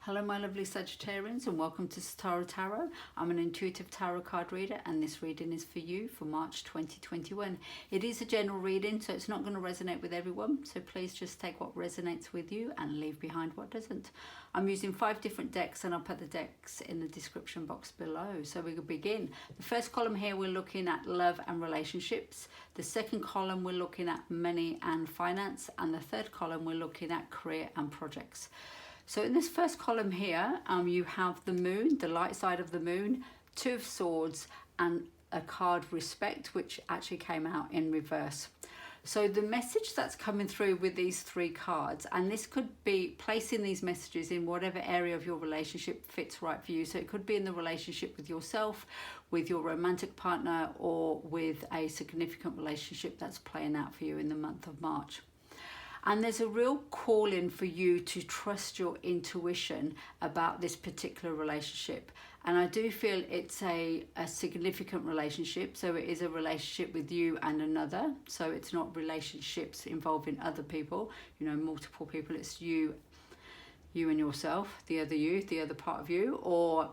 Hello my lovely Sagittarians and welcome to Satara Tarot. I'm an intuitive tarot card reader and this reading is for you for March 2021. It is a general reading, so it's not going to resonate with everyone, so please just take what resonates with you and leave behind what doesn't. I'm using 5 different decks and I'll put the decks in the description box below. So we can begin. The first column here we're looking at love and relationships. The second column we're looking at money and finance, and the third column we're looking at career and projects. So in this first column here, you have the moon, the light side of the moon, 2 of swords, and a card respect, which actually came out in reverse. So the message that's coming through with these 3 cards, and this could be placing these messages in whatever area of your relationship fits right for you. So it could be in the relationship with yourself, with your romantic partner, or with a significant relationship that's playing out for you in the month of March. And there's a real calling for you to trust your intuition about this particular relationship. And I do feel it's a significant relationship. So it is a relationship with you and another. So it's not relationships involving other people, multiple people. It's you and yourself, the other you, the other part of you, or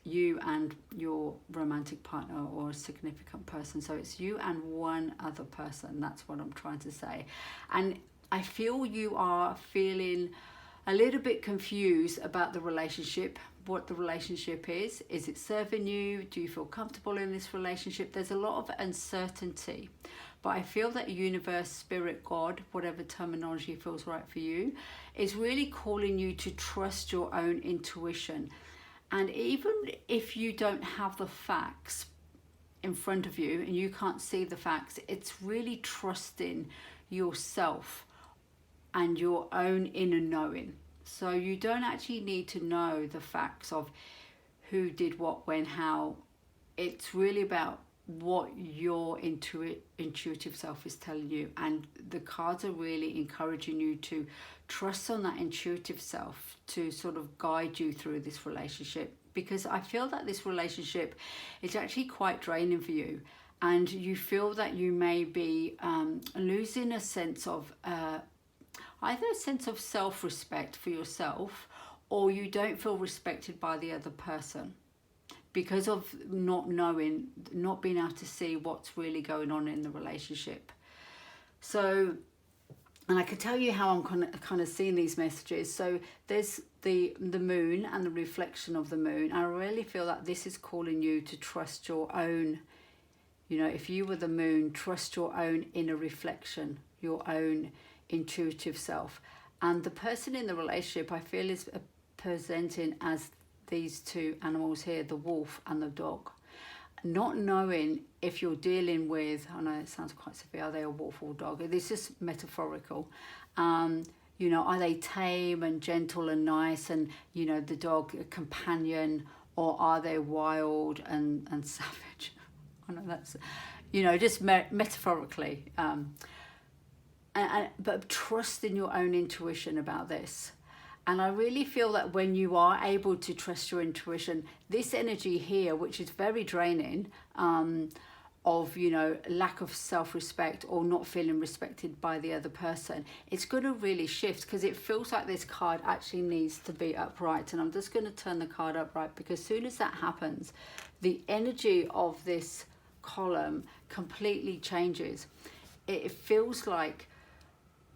you and your romantic partner or a significant person. So it's you and one other person. That's what I'm trying to say. And I feel you are feeling a little bit confused about the relationship, what the relationship is. Is it serving you? Do you feel comfortable in this relationship? There's a lot of uncertainty, but I feel that universe, spirit, God, whatever terminology feels right for you, is really calling you to trust your own intuition. And even if you don't have the facts in front of you and you can't see the facts, it's really trusting yourself and your own inner knowing. So you don't actually need to know the facts of who did what, when, how. It's really about what your intuitive self is telling you. And the cards are really encouraging you to trust on that intuitive self to sort of guide you through this relationship. Because I feel that this relationship is actually quite draining for you. And you feel that you may be losing a sense of either a sense of self-respect for yourself, or you don't feel respected by the other person because of not knowing, not being able to see what's really going on in the relationship. So, and I can tell you how I'm kind of seeing these messages. So there's the moon and the reflection of the moon. I really feel that this is calling you to trust your own, if you were the moon, trust your own inner reflection, your own intuitive self. And the person in the relationship, I feel, is presenting as these 2 animals here, the wolf and the dog. Not knowing if you're dealing with, I know it sounds quite severe, are they a wolf or dog? It's just metaphorical. Are they tame and gentle and nice and, the dog a companion, or are they wild and savage? I know that's, just metaphorically. But trust in your own intuition about this. And I really feel that when you are able to trust your intuition, this energy here, which is very draining, of lack of self-respect or not feeling respected by the other person, it's going to really shift, because it feels like this card actually needs to be upright. And I'm just going to turn the card upright, because as soon as that happens, the energy of this column completely changes. It feels like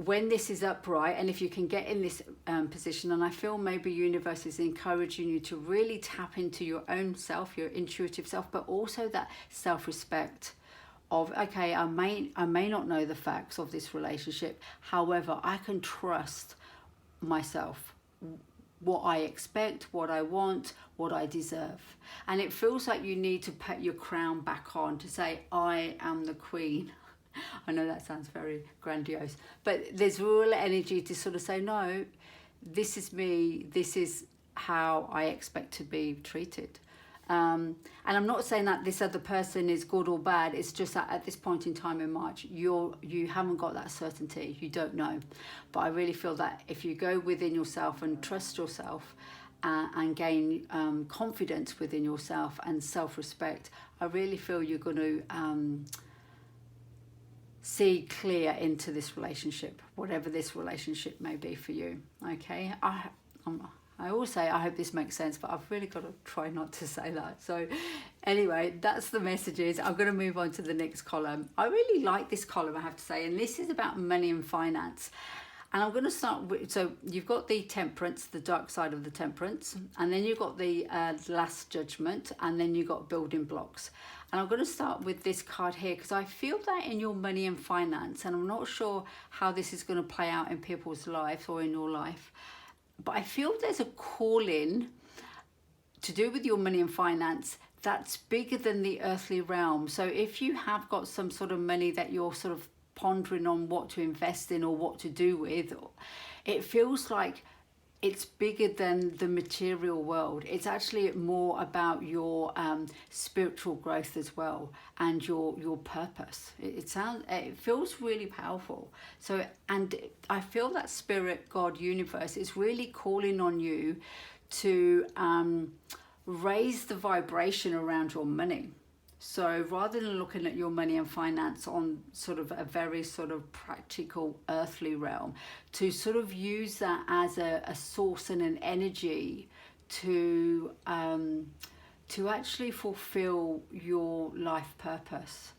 when this is upright, and if you can get in this position, and I feel maybe universe is encouraging you to really tap into your own self, your intuitive self, but also that self-respect of, okay, I may not know the facts of this relationship, however, I can trust myself, what I expect, what I want, what I deserve. And it feels like you need to put your crown back on to say, I am the queen. I know that sounds very grandiose, but there's real energy to sort of say, no, this is me, this is how I expect to be treated. And I'm not saying that this other person is good or bad, it's just that at this point in time in March, you haven't got that certainty, you don't know. But I really feel that if you go within yourself and trust yourself and gain confidence within yourself and self-respect, I really feel you're going to see clear into this relationship, whatever this relationship may be for you. Okay, I always say, I hope this makes sense, but I've really got to try not to say that. So anyway, that's the messages. I'm going to move on to the next column. I really like this column, I have to say, and this is about money and finance. And I'm going to start with, so you've got the Temperance, the dark side of the Temperance, and then you've got the Last Judgment, and then you've got Building Blocks. And I'm going to start with this card here because I feel that in your money and finance, and I'm not sure how this is going to play out in people's lives or in your life, but I feel there's a calling to do with your money and finance that's bigger than the earthly realm. So if you have got some sort of money that you're sort of pondering on what to invest in or what to do with, it feels like it's bigger than the material world. It's actually more about your spiritual growth as well, and your purpose. It feels really powerful. So, and I feel that Spirit, God, Universe is really calling on you to raise the vibration around your money. So rather than looking at your money and finance on sort of a very sort of practical earthly realm, to sort of use that as a source and an energy to actually fulfill your life purpose.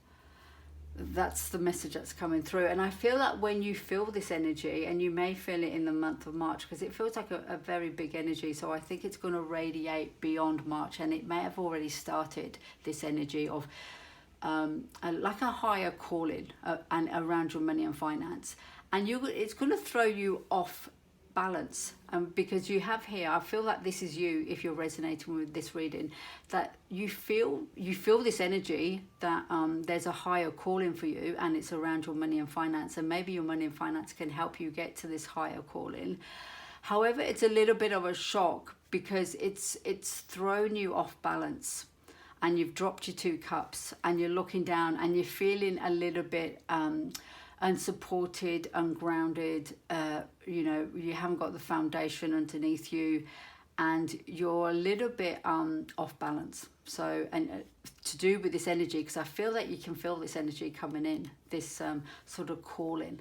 That's the message that's coming through. And I feel that when you feel this energy, and you may feel it in the month of March, because it feels like a very big energy, so I think it's going to radiate beyond March, and it may have already started, this energy of like a higher calling and around your money and finance. And it's going to throw you off balance, because you have here, I feel that this is you, if you're resonating with this reading, that you feel this energy that there's a higher calling for you, and it's around your money and finance, and maybe your money and finance can help you get to this higher calling. However, it's a little bit of a shock because it's thrown you off balance, and you've dropped your 2 cups, and you're looking down, and you're feeling a little bit unsupported, ungrounded, you haven't got the foundation underneath you, and you're a little bit off balance. So, and to do with this energy, because I feel that you can feel this energy coming in, this sort of calling.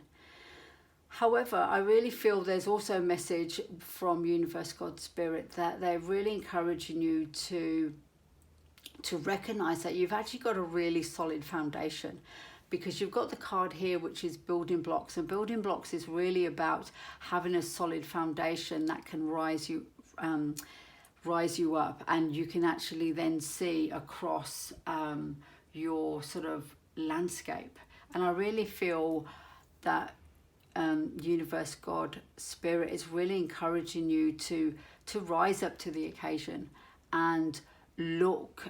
However, I really feel there's also a message from Universe, God, Spirit, that they're really encouraging you to recognize that you've actually got a really solid foundation. Because you've got the card here, which is Building Blocks, and Building Blocks is really about having a solid foundation that can rise you up, and you can actually then see across your sort of landscape. And I really feel that Universe, God, Spirit is really encouraging you to rise up to the occasion and look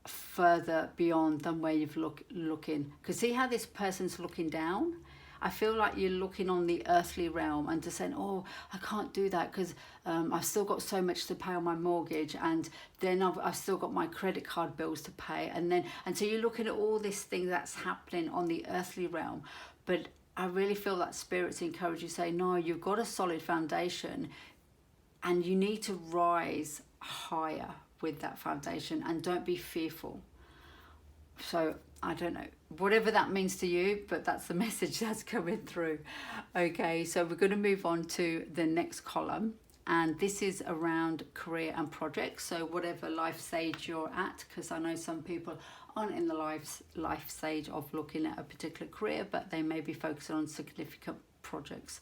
further beyond than where you've looking. Because see how this person's looking down? I feel like you're looking on the earthly realm and just saying, oh, I can't do that because I've still got so much to pay on my mortgage, and then I've still got my credit card bills to pay, and so you're looking at all this thing that's happening on the earthly realm. But I really feel that Spirit's encourage you, say, no, you've got a solid foundation, and you need to rise higher with that foundation, and don't be fearful. So I don't know, whatever that means to you, but that's the message that's coming through. Okay, so we're going to move on to the next column, and this is around career and projects. So whatever life stage you're at, because I know some people aren't in the life stage of looking at a particular career, but they may be focusing on significant projects.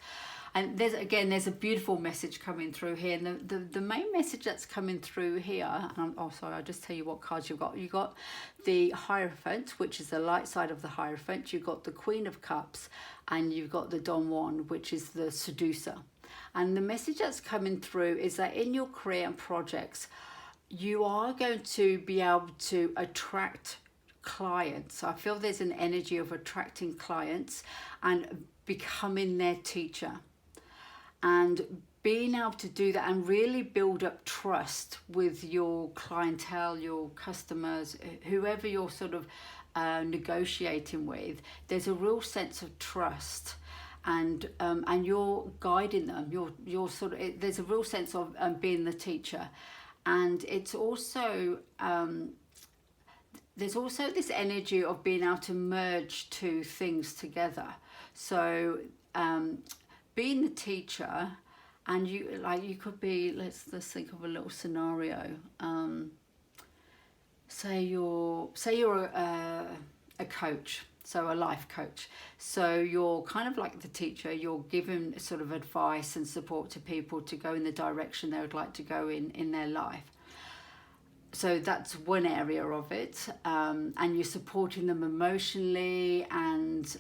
And there's a beautiful message coming through here. And the main message that's coming through here, and I'll just tell you what cards you've got. You've got the Hierophant, which is the light side of the Hierophant. You've got the Queen of Cups, and you've got the Don Juan, which is the Seducer. And the message that's coming through is that in your career and projects, you are going to be able to attract clients. So I feel there's an energy of attracting clients and becoming their teacher, and being able to do that and really build up trust with your clientele, your customers, whoever you're sort of negotiating with. There's a real sense of trust, and you're guiding them. You're sort of, there's a real sense of being the teacher, and it's also there's also this energy of being able to merge 2 things together. So being the teacher And you could be, let's think of a little scenario. Say you're a coach, so a life coach. So you're kind of like the teacher. You're giving sort of advice and support to people to go in the direction they would like to go in their life. So that's one area of it, and you're supporting them emotionally and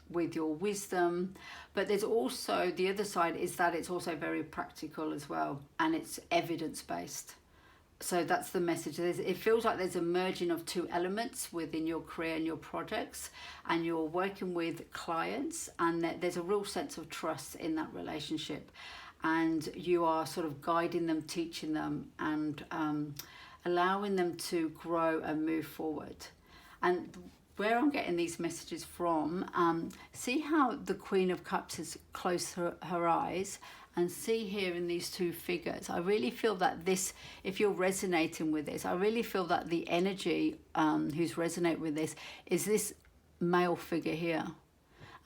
with your wisdom. But there's also the other side, is that it's also very practical as well, and it's evidence-based. So that's the message. It feels like there's a merging of two elements within your career and your projects, and you're working with clients, and there's a real sense of trust in that relationship, and you are sort of guiding them, teaching them, and allowing them to grow and move forward. And where I'm getting these messages from, see how the Queen of Cups has closed her eyes, and see here in these two figures, I really feel that this, if you're resonating with this, I really feel that the energy who's resonating with this is this male figure here.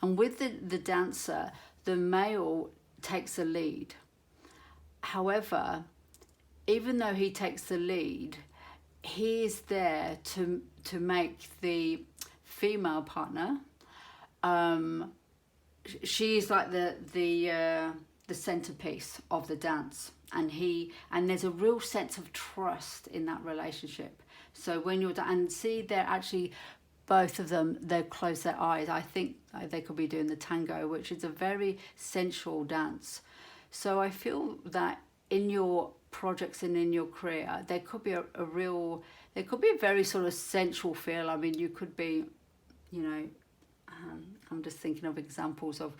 And with the dancer, the male takes the lead. However, even though he takes the lead, he is there to make the female partner, she is like the centerpiece of the dance, and there's a real sense of trust in that relationship. So when you're and see, they're actually, both of them, they close their eyes. I think they could be doing the tango, which is a very sensual dance. So I feel that in your projects and in your career, there could be a very sort of sensual feel. I mean, you could be, I'm just thinking of examples of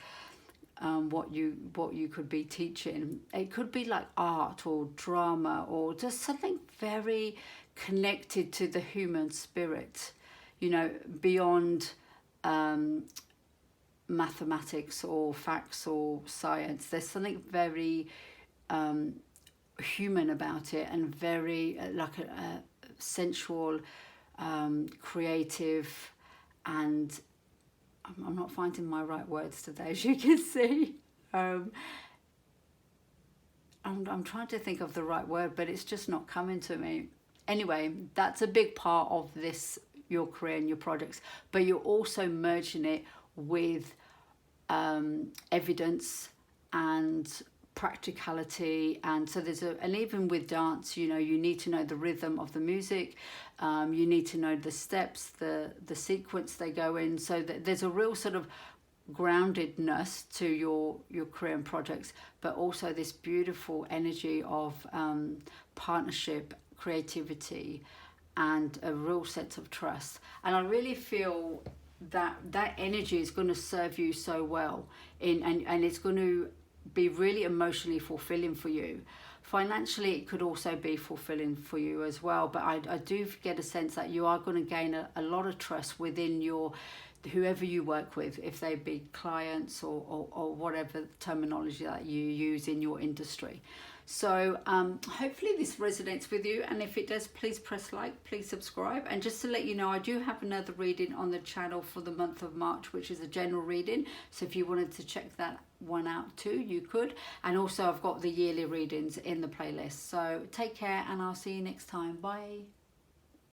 what you could be teaching. It could be like art or drama or just something very connected to the human spirit, beyond mathematics or facts or science. There's something very human about it, and very like a sensual, creative, and I'm not finding my right words today, as you can see. I'm trying to think of the right word, but it's just not coming to me. Anyway, that's a big part of this, your career and your projects, but you're also merging it with evidence and practicality. And so and even with dance, you need to know the rhythm of the music, you need to know the steps, the sequence they go in, so that there's a real sort of groundedness to your career and projects, but also this beautiful energy of partnership, creativity, and a real sense of trust. And I really feel that energy is going to serve you so well and it's going to be really emotionally fulfilling for you. Financially, it could also be fulfilling for you as well, but I do get a sense that you are going to gain a lot of trust within whoever you work with, if they be clients or whatever terminology that you use in your industry. So hopefully this resonates with you, and if it does, please press like, please subscribe. And just to let you know, I do have another reading on the channel for the month of March, which is a general reading, so if you wanted to check that one out too, you could. And also I've got the yearly readings in the playlist. So take care, and I'll see you next time. Bye.